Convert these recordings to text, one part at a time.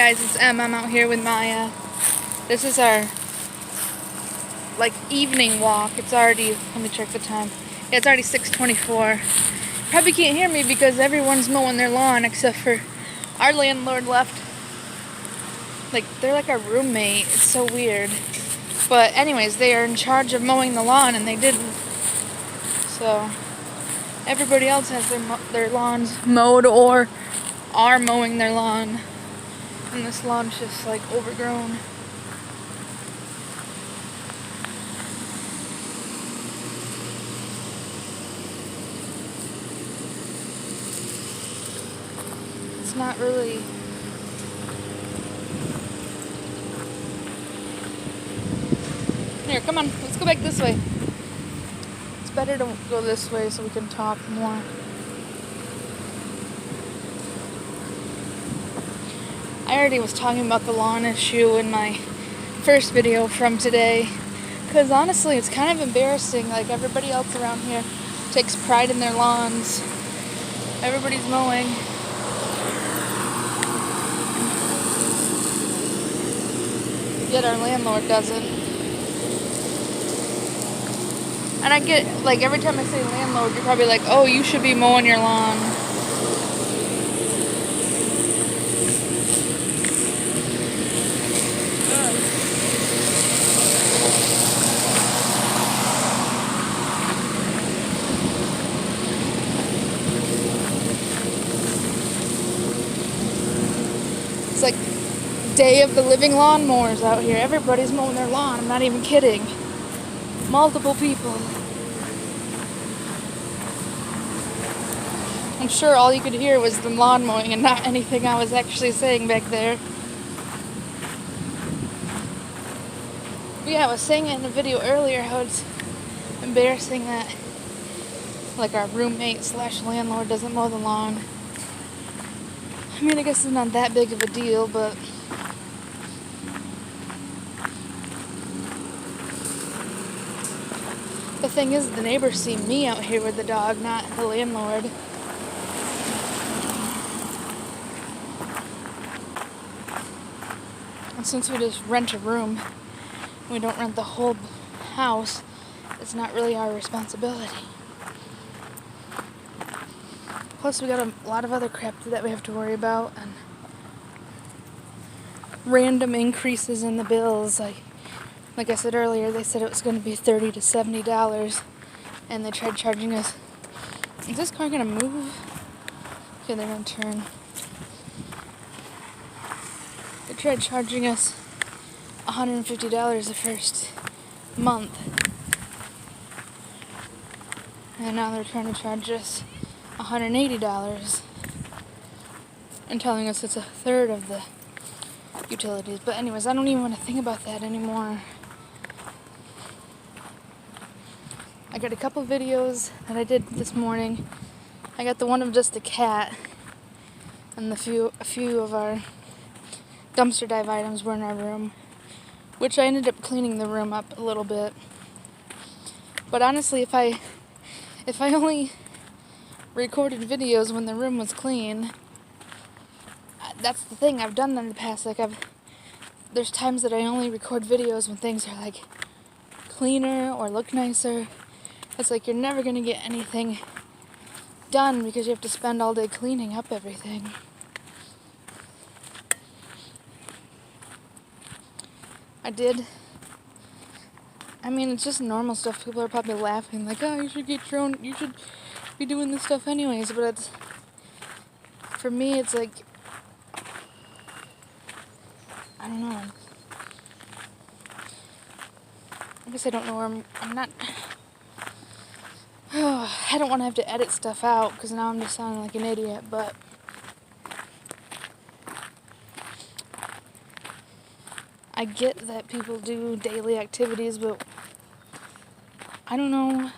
guys, it's Em. I'm out here with Maya. This is our evening walk. It's already, let me check the time. Yeah, it's already 6:24. Probably can't hear me because everyone's mowing their lawn except for our landlord left. They're like our roommate. It's so weird. But anyways, they are in charge of mowing the lawn and they didn't. So everybody else has their lawns mowed or are mowing their lawn. And this lawn's just overgrown. It's not really. Here, come on, let's go back this way. It's better to go this way so we can talk more. I already was talking about the lawn issue in my first video from today. Because honestly, it's kind of embarrassing. Everybody else around here takes pride in their lawns. Everybody's mowing. Yet our landlord doesn't. And I get, every time I say landlord, you're probably like, oh, you should be mowing your lawn. It's like day of the living lawnmowers out here. Everybody's mowing their lawn. I'm not even kidding. Multiple people. I'm sure all you could hear was the lawn mowing and not anything I was actually saying back there. But yeah, I was saying it in a video earlier how it's embarrassing that our roommate / landlord doesn't mow the lawn. I mean, I guess it's not that big of a deal, but the thing is, the neighbors see me out here with the dog, not the landlord. And since we just rent a room, we don't rent the whole house, it's not really our responsibility. Plus, we got a lot of other crap that we have to worry about, and random increases in the bills. Like I said earlier, they said it was going to be $30 to $70, and they tried charging us. Is this car going to move? Okay, they're going to turn. They tried charging us $150 the first month, and now they're trying to charge us $180 and telling us it's a third of the utilities. But anyways, I don't even want to think about that anymore. I got a couple videos that I did this morning. I got the one of just the cat, and a few of our dumpster dive items were in our room, which I ended up cleaning the room up a little bit. But honestly, if I only recorded videos when the room was clean, that's the thing, I've done that in the past. There's times that I only record videos when things are cleaner or look nicer. It's you're never gonna get anything done because you have to spend all day cleaning up everything. It's just normal stuff. People are probably laughing oh, you should be doing this stuff anyways, but for me, it's I don't know. I guess I don't know where I'm not. I don't want to have to edit stuff out because now I'm just sounding like an idiot, but I get that people do daily activities, but I don't know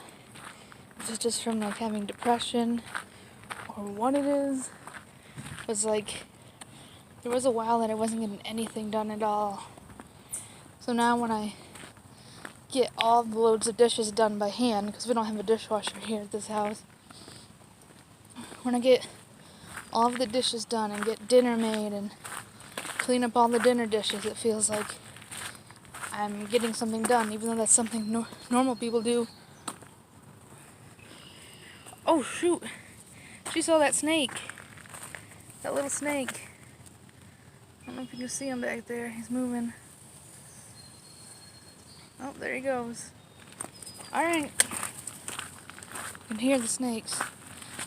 if it's just from having depression or what it is. It was there was a while that I wasn't getting anything done at all. So now when I get all the loads of dishes done by hand, because we don't have a dishwasher here at this house, when I get all of the dishes done and get dinner made and clean up all the dinner dishes. It feels like I'm getting something done, even though that's something normal people do. Oh shoot! She saw that snake. That little snake. I don't know if you can see him back there. He's moving. Oh, there he goes. Alright. You can hear the snakes.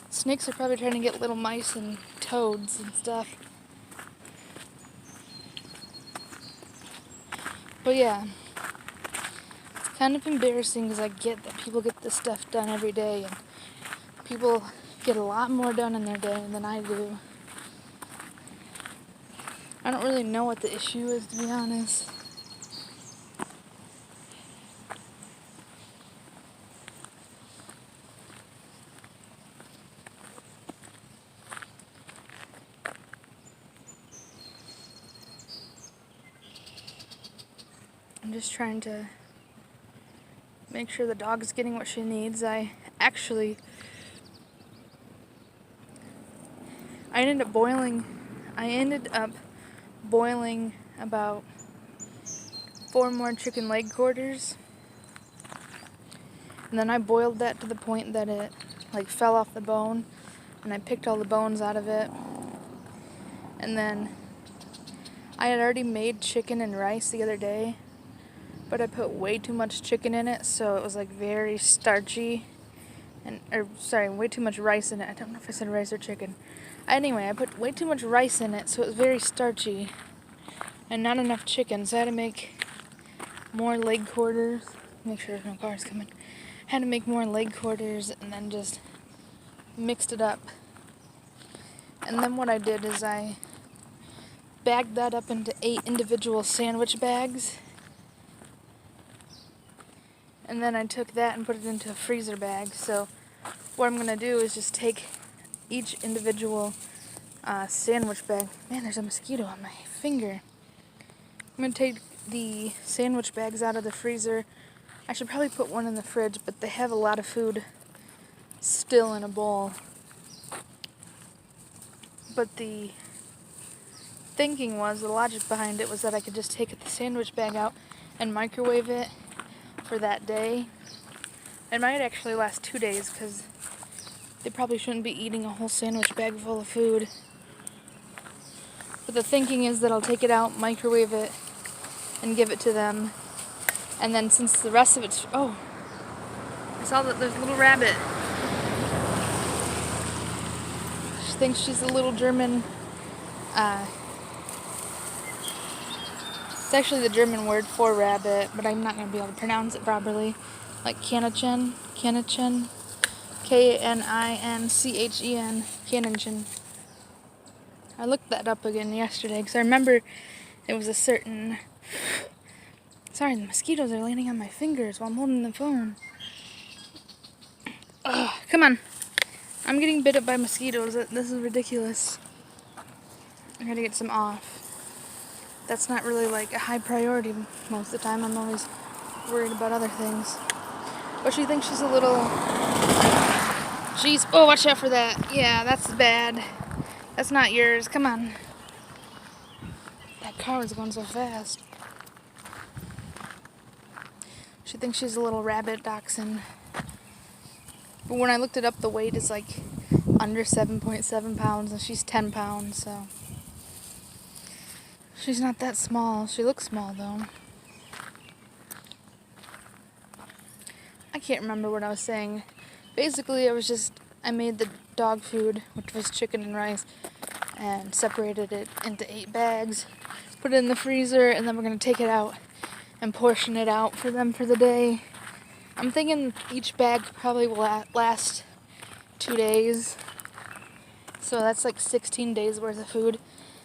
Snakes are probably trying to get little mice and toads and stuff. But yeah, it's kind of embarrassing because I get that people get this stuff done every day, and people get a lot more done in their day than I do. I don't really know what the issue is, to be honest. I'm just trying to make sure the dog's getting what she needs. I ended up boiling about 4 more chicken leg quarters. And then I boiled that to the point that it fell off the bone, and I picked all the bones out of it. And then I had already made chicken and rice the other day, but I put way too much chicken in it, so it was very starchy. Way too much rice in it. I don't know if I said rice or chicken. Anyway, I put way too much rice in it, so it was very starchy and not enough chicken, so I had to make more leg quarters. Make sure there's no cars coming. Had to make more leg quarters and then just mixed it up. And then what I did is I bagged that up into 8 individual sandwich bags. And then I took that and put it into a freezer bag. So what I'm going to do is just take each individual sandwich bag. Man, there's a mosquito on my finger. I'm going to take the sandwich bags out of the freezer. I should probably put one in the fridge, but they have a lot of food still in a bowl. But the logic behind it was that I could just take the sandwich bag out and microwave it for that day. It might actually last 2 days because they probably shouldn't be eating a whole sandwich bag full of food. But the thinking is that I'll take it out, microwave it, and give it to them. And then since the rest of it's... Oh, I saw that there's a little rabbit. She thinks she's a little German... It's actually the German word for rabbit, but I'm not going to be able to pronounce it properly. Like Kaninchen, K-A-N-I-N-C-H-E-N, Kaninchen. I looked that up again yesterday because I remember it was a certain... Sorry, the mosquitoes are landing on my fingers while I'm holding the phone. Ugh, come on. I'm getting bit up by mosquitoes. This is ridiculous. I gotta get some off. That's not really a high priority most of the time. I'm always worried about other things. But she thinks she's a little... Jeez. Oh, watch out for that. Yeah, that's bad. That's not yours. Come on. That car was going so fast. She thinks she's a little rabbit dachshund. But when I looked it up, the weight is under 7.7 pounds, and she's 10 pounds, so... She's not that small. She looks small, though. I can't remember what I was saying. Basically, I made the dog food, which was chicken and rice, and separated it into 8 bags, put it in the freezer, and then we're going to take it out and portion it out for them for the day. I'm thinking each bag probably will last 2 days. So that's 16 days worth of food.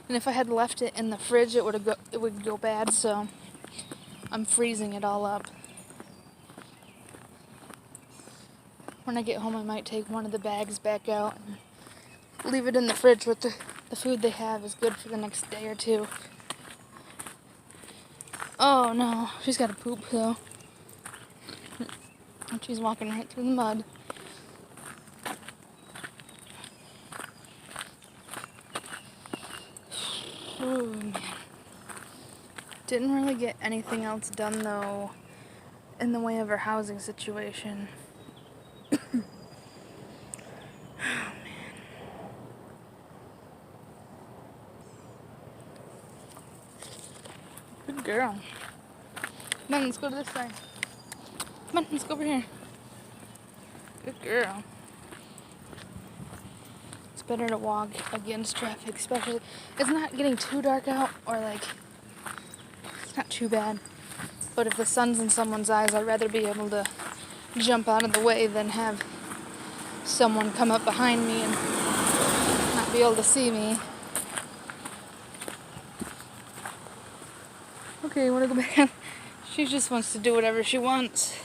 And if I had left it in the fridge, it would go bad, so I'm freezing it all up. When I get home, I might take one of the bags back out and leave it in the fridge with the food they have is good for the next day or 2. Oh no, she's got to poop though. And she's walking right through the mud. Oh man. Didn't really get anything else done, though, in the way of our housing situation. Oh, man. Good girl. Come on, let's go to this side. Come on, let's go over here. Good girl. It's better to walk against traffic, especially. It's not getting too dark out, or like, it's not too bad. But if the sun's in someone's eyes, I'd rather be able to jump out of the way than have someone come up behind me and not be able to see me. Okay, you want to go back on? She just wants to do whatever she wants.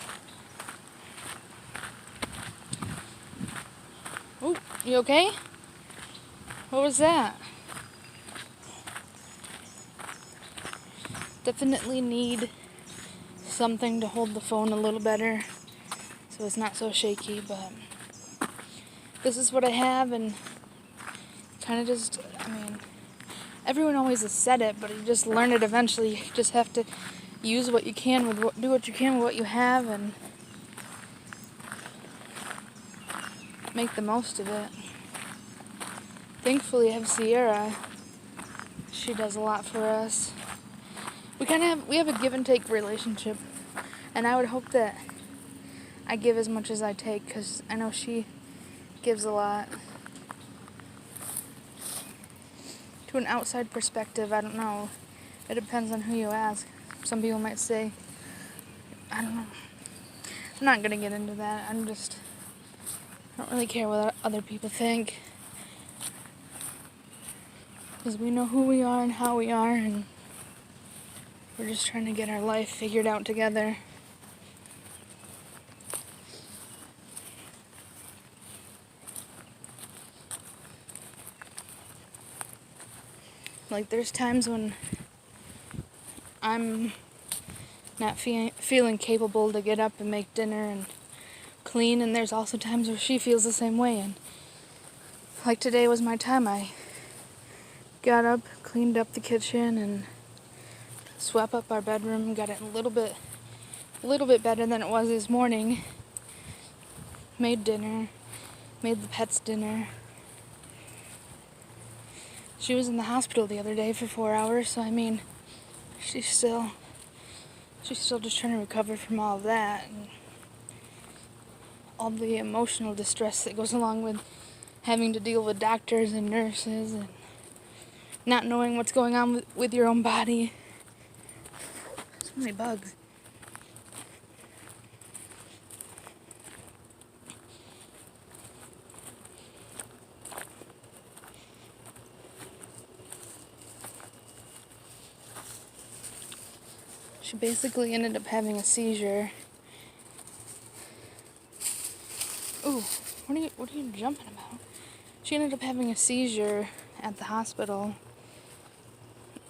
Oh, you okay? What was that? Definitely need something to hold the phone a little better so it's not so shaky, but this is what I have, and kind of just, everyone always has said it, but you just learn it eventually. You just have to use what you can do what you can with what you have and make the most of it. Thankfully, I have Sierra. She does a lot for us. We have a give and take relationship, and I would hope that I give as much as I take, because I know she gives a lot. To an outside perspective, I don't know. It depends on who you ask. Some people might say, I don't know. I'm not gonna get into that. I don't really care what other people think. Because we know who we are and how we are, and we're just trying to get our life figured out together. Like, there's times when I'm not feeling capable to get up and make dinner and clean, and there's also times where she feels the same way. And like today was my time. I got up, cleaned up the kitchen, and swept up our bedroom, got it a little bit better than it was this morning. Made dinner, made the pets dinner. She was in the hospital the other day for 4 hours, so she's still just trying to recover from all of that and all the emotional distress that goes along with having to deal with doctors and nurses and not knowing what's going on with your own body. So many bugs. She basically ended up having a seizure. Ooh, what are you jumping about? She ended up having a seizure at the hospital,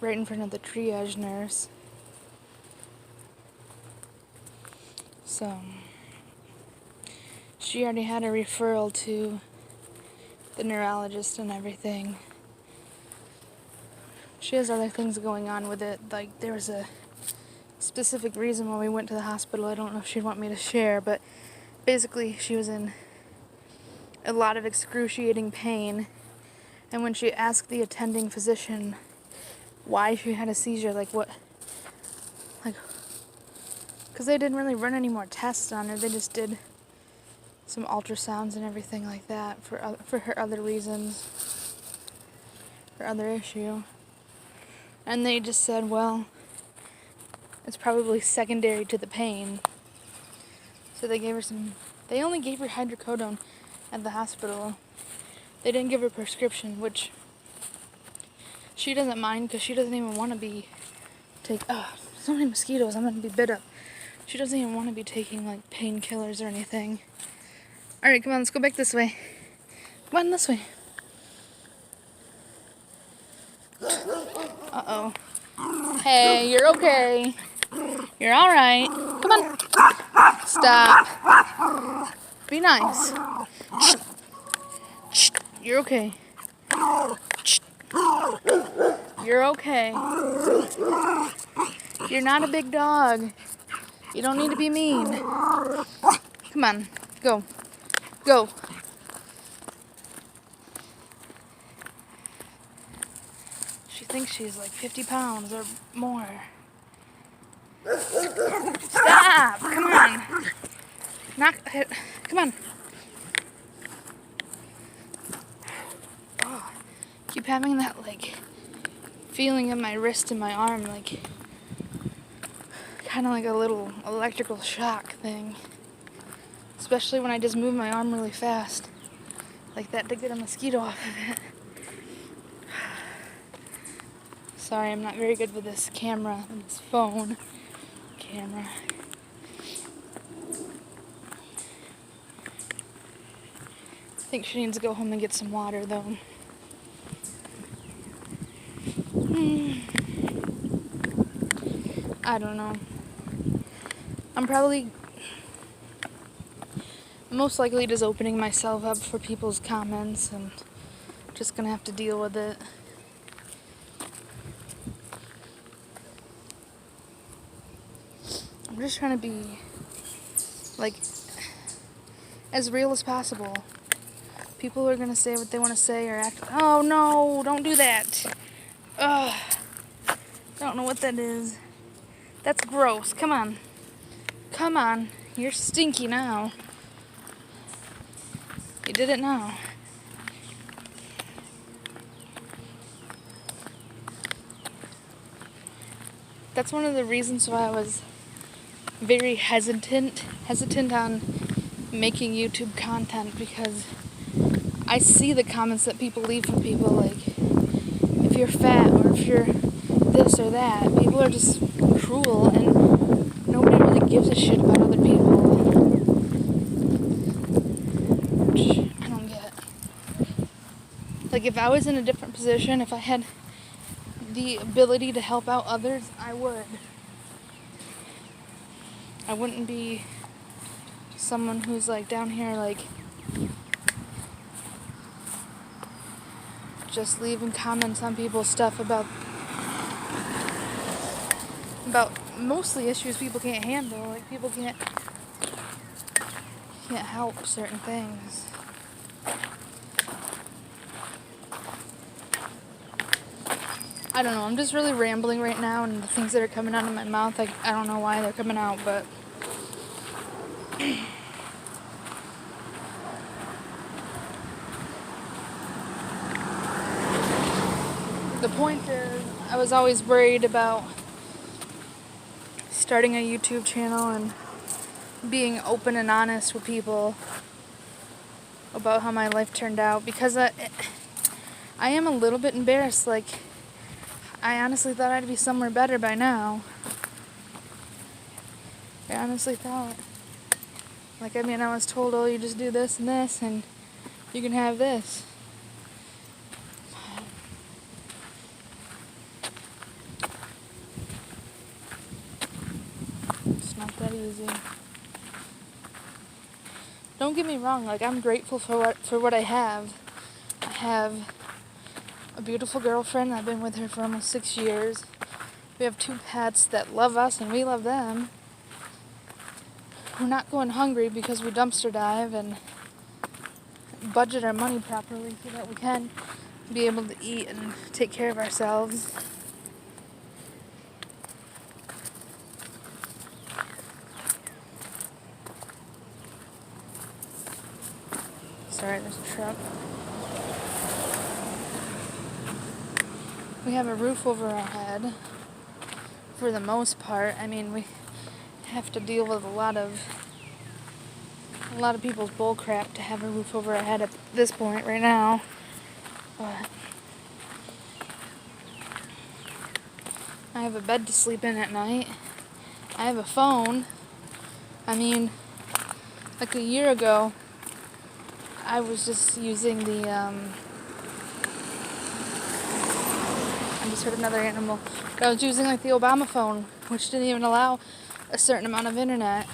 right in front of the triage nurse. So, she already had a referral to the neurologist and everything. She has other things going on with it. Like, there was a specific reason why we went to the hospital. I don't know if she'd want me to share, but basically she was in a lot of excruciating pain, and when she asked the attending physician why she had a seizure, because they didn't really run any more tests on her. They just did some ultrasounds and everything like that for her other reasons, her other issue. And they just said, well, it's probably secondary to the pain. So they only gave her hydrocodone at the hospital. They didn't give her a prescription, which she doesn't mind because she doesn't even want to be so many mosquitoes, I'm going to be bit up. She doesn't even want to be taking like painkillers or anything. Alright, come on, let's go back this way. Come on, this way. Uh-oh. Hey, you're okay. You're alright. Come on. Stop. Be nice. You're okay. You're okay. You're not a big dog. You don't need to be mean. Come on, go. Go. She thinks she's like 50 pounds or more. Stop! Come on. Come on. Oh, keep having that like feeling in my wrist and my arm, like kind of like a little electrical shock thing. Especially when I just move my arm really fast, like that, to get a mosquito off of it. Sorry, I'm not very good with this camera, this phone camera. I think she needs to go home and get some water, though. I don't know. I'm probably most likely just opening myself up for people's comments and just gonna have to deal with it. I'm just trying to be like as real as possible. People are gonna say what they want to say or act. Oh no, don't do that. Ugh. Don't know what that is. That's gross. Come on. Come on. You're stinky now. You did it now. That's one of the reasons why I was very hesitant on making YouTube content, because I see the comments that people leave from people like, if you're fat or if you're this or that, people are just cruel and nobody really gives a shit about other people. Which I don't get. Like, if I was in a different position, if I had the ability to help out others, I would. I wouldn't be someone who's like down here like just leaving comments on people's stuff about mostly issues people can't handle. Like, people can't help certain things. I don't know, I'm just really rambling right now, and the things that are coming out of my mouth, like, I don't know why they're coming out, but the point is, I was always worried about starting a YouTube channel and being open and honest with people about how my life turned out, because I am a little bit embarrassed. Like, I honestly thought I'd be somewhere better by now. I honestly thought. Like, I mean, I was told, oh, you just do this and this, and you can have this. It's not that easy. Don't get me wrong, like, I'm grateful for what I have. I have a beautiful girlfriend. I've been with her for almost 6 years. We have 2 pets that love us and we love them. We're not going hungry because we dumpster dive and budget our money properly so that we can be able to eat and take care of ourselves. Sorry, there's a truck. We have a roof over our head for the most part. I mean, we have to deal with a lot of people's bull crap to have a roof over our head at this point right now. But I have a bed to sleep in at night. I have a phone. I mean, like a year ago, I was just using the, I just heard another animal. I was using like the Obama phone, which didn't even allow a certain amount of internet.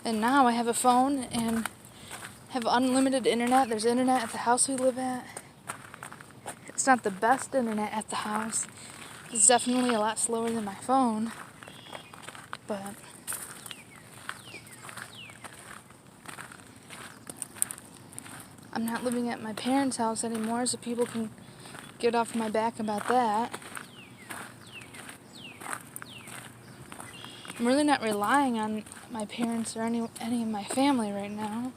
And now I have a phone and have unlimited internet. There's internet at the house we live at. It's not the best internet at the house, It's definitely a lot slower than my phone, but I'm not living at my parents' house anymore, so people can get off my back about that. I'm really not relying on my parents or any of my family right now.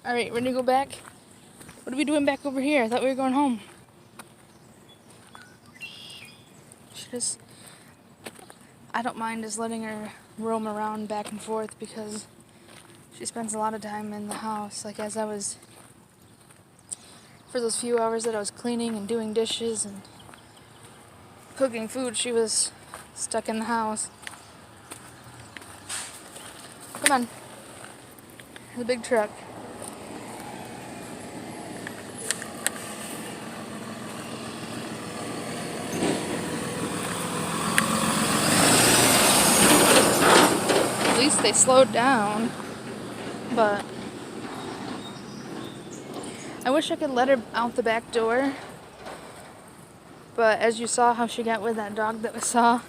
Alright, ready to go back? What are we doing back over here? I thought we were going home. I don't mind just letting her roam around back and forth because she spends a lot of time in the house. Like for those few hours that I was cleaning and doing dishes and cooking food, she was stuck in the house. Come on. The big truck. At least they slowed down, but I wish I could let her out the back door, but as you saw how she got with that dog that we saw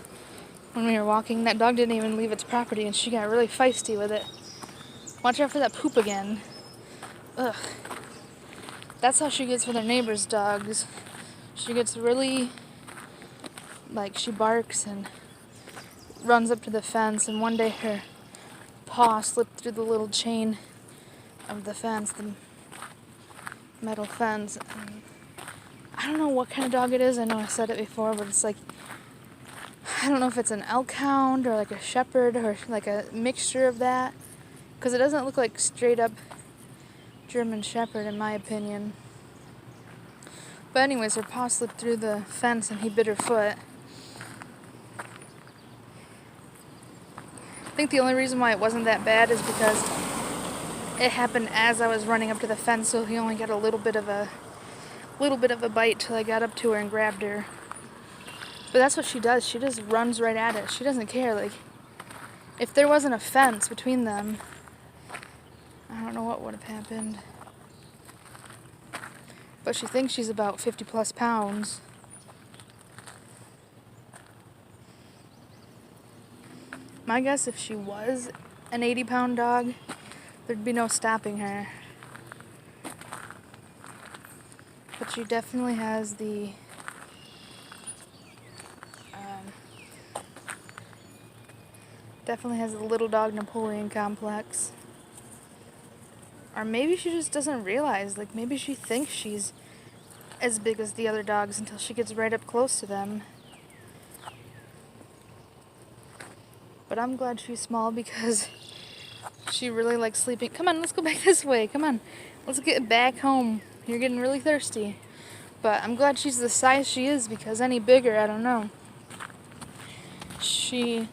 when we were walking, that dog didn't even leave its property and she got really feisty with it. Watch out for that poop again. Ugh. That's how she gets with her neighbor's dogs. She gets really, she barks and runs up to the fence, and one day her paw slipped through the little chain of the fence, the metal fence. And I don't know what kind of dog it is. I know I said it before, but it's I don't know if it's an elk hound or like a shepherd or like a mixture of that, because it doesn't look like straight up German shepherd in my opinion. But anyways, her paw slipped through the fence and he bit her foot. I think the only reason why it wasn't that bad is because it happened as I was running up to the fence, so he only got a little bit of a bite till I got up to her and grabbed her. But that's what she does. She just runs right at it. She doesn't care. If there wasn't a fence between them, I don't know what would have happened. But she thinks she's about 50 plus pounds. My guess, if she was an 80-pound dog, there'd be no stopping her. But she definitely has the little dog Napoleon complex. Or maybe she just doesn't realize, maybe she thinks she's as big as the other dogs until she gets right up close to them. But I'm glad she's small because she really likes sleeping. Come on, let's go back this way. Come on, let's get back home. You're getting really thirsty. But I'm glad she's the size she is, because any bigger, I don't know. She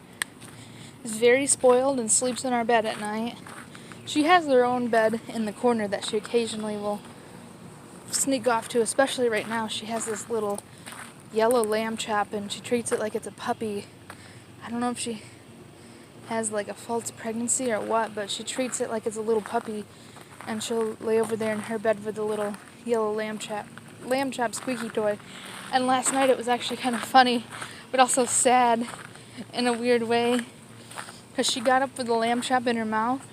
is very spoiled and sleeps in our bed at night. She has her own bed in the corner that she occasionally will sneak off to, especially right now. She has this little yellow lamb chop and she treats it like it's a puppy. I don't know if she has a false pregnancy or what, but she treats it like it's a little puppy, and she'll lay over there in her bed with the little yellow lamb chop squeaky toy. And last night it was actually kind of funny, but also sad in a weird way, because she got up with the lamb chop in her mouth,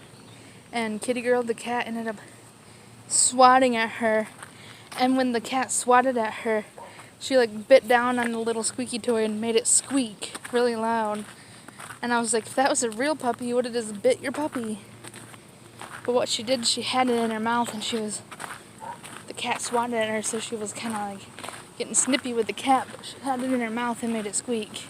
and Kitty Girl, the cat, ended up swatting at her. And when the cat swatted at her, she bit down on the little squeaky toy and made it squeak really loud. And I was like, if that was a real puppy, you would have just bit your puppy. But what she did, she had it in her mouth, and the cat swatted at her, so she was kind of getting snippy with the cat, but she had it in her mouth and made it squeak.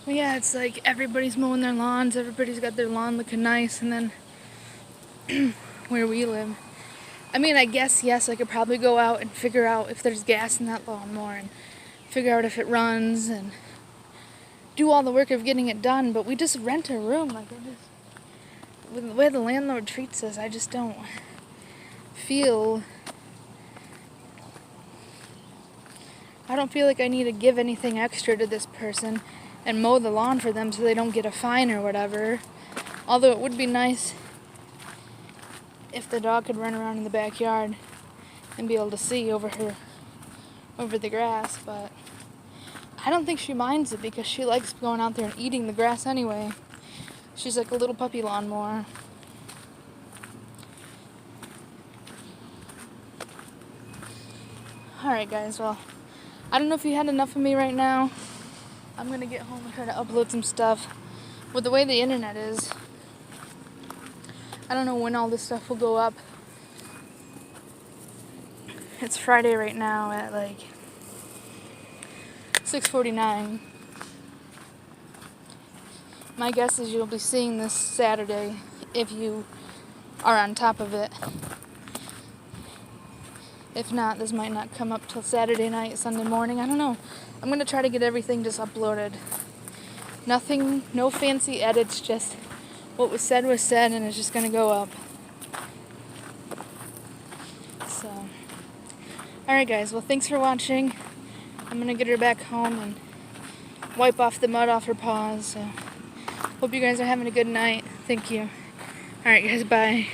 But yeah, it's everybody's mowing their lawns, everybody's got their lawn looking nice, and then where we live, I mean, I guess, yes, I could probably go out and figure out if there's gas in that lawnmower and figure out if it runs and do all the work of getting it done, but we just rent a room. With the way the landlord treats us, I just don't feel I don't feel like I need to give anything extra to this person and mow the lawn for them so they don't get a fine or whatever. Although it would be nice if the dog could run around in the backyard and be able to see over the grass, but I don't think she minds it because she likes going out there and eating the grass anyway. She's like a little puppy lawnmower. Alright guys, well, I don't know if you had enough of me right now. I'm gonna get home and try to upload some stuff. With the way the internet is, I don't know when all this stuff will go up. It's Friday right now at like 6:49. My guess is you'll be seeing this Saturday if you are on top of it. If not, this might not come up till Saturday night, Sunday morning. I don't know. I'm going to try to get everything just uploaded. Nothing, no fancy edits, just what was said, and it's just going to go up. So, alright guys, well thanks for watching. I'm going to get her back home and wipe off the mud off her paws. So, hope you guys are having a good night. Thank you. Alright guys, bye.